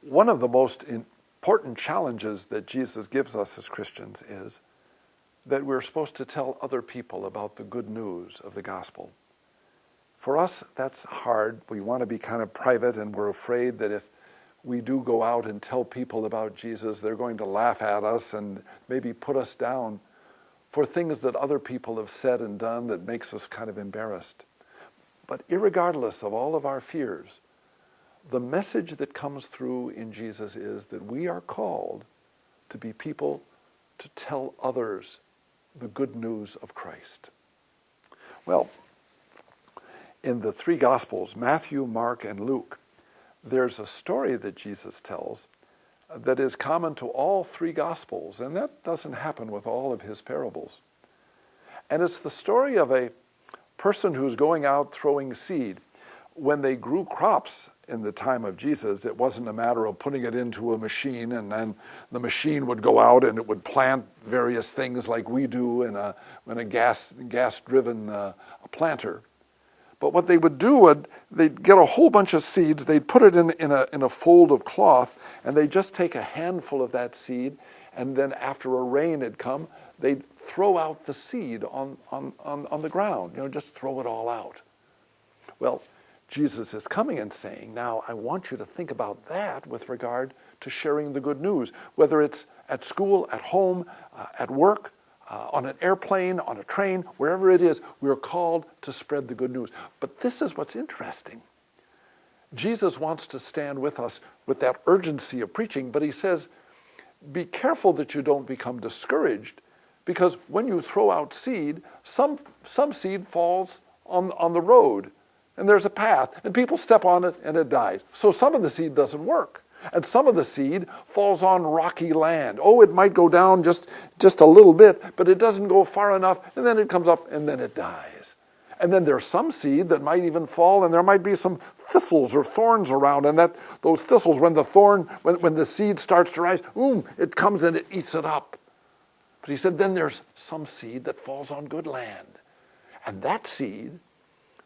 One of the most important challenges that Jesus gives us as Christians is that we're supposed to tell other people about the good news of the gospel. For us, that's hard. We want to be kind of private, and we're afraid that if we do go out and tell people about Jesus, they're going to laugh at us and maybe put us down for things that other people have said and done that makes us kind of embarrassed. But irregardless of all of our fears, the message that comes through in Jesus is that we are called to be people to tell others the good news of Christ. Well, in the three Gospels, Matthew, Mark, and Luke, there's a story that Jesus tells that is common to all three Gospels, and that doesn't happen with all of his parables. And it's the story of a person who's going out throwing seed. When they grew crops in the time of Jesus, it wasn't a matter of putting it into a machine and then the machine would go out and it would plant various things like we do in a gas-driven planter. But what they would do, they'd get a whole bunch of seeds, they'd put it in a fold of cloth, and they'd just take a handful of that seed, and then after a rain had come, they'd throw out the seed on the ground, just throw it all out. Well, Jesus is coming and saying, now I want you to think about that with regard to sharing the good news, whether it's at school, at home, at work, on an airplane, on a train, wherever it is, we're called to spread the good news. But this is what's interesting. Jesus wants to stand with us with that urgency of preaching, but he says, be careful that you don't become discouraged, because when you throw out seed, some seed falls on the road, and there's a path, and people step on it, and it dies. So some of the seed doesn't work. And some of the seed falls on rocky land. Oh, it might go down just a little bit, but it doesn't go far enough, and then it comes up, and then it dies. And then there's some seed that might even fall, and there might be some thistles or thorns around, and those thistles, when the seed starts to rise, it comes and it eats it up. But he said, then there's some seed that falls on good land. And that seed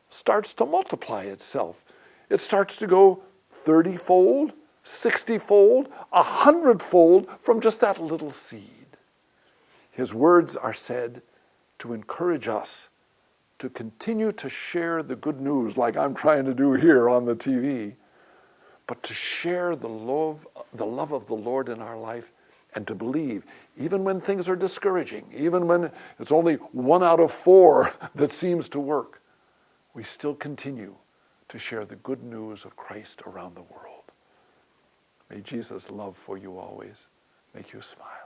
starts to multiply itself. It starts to go 30-fold, 60-fold, 100-fold from just that little seed. His words are said to encourage us to continue to share the good news like I'm trying to do here on the TV, but to share the love of the Lord in our life and to believe, even when things are discouraging, even when it's only 1 out of 4 that seems to work, we still continue to share the good news of Christ around the world. May Jesus' love for you always make you smile.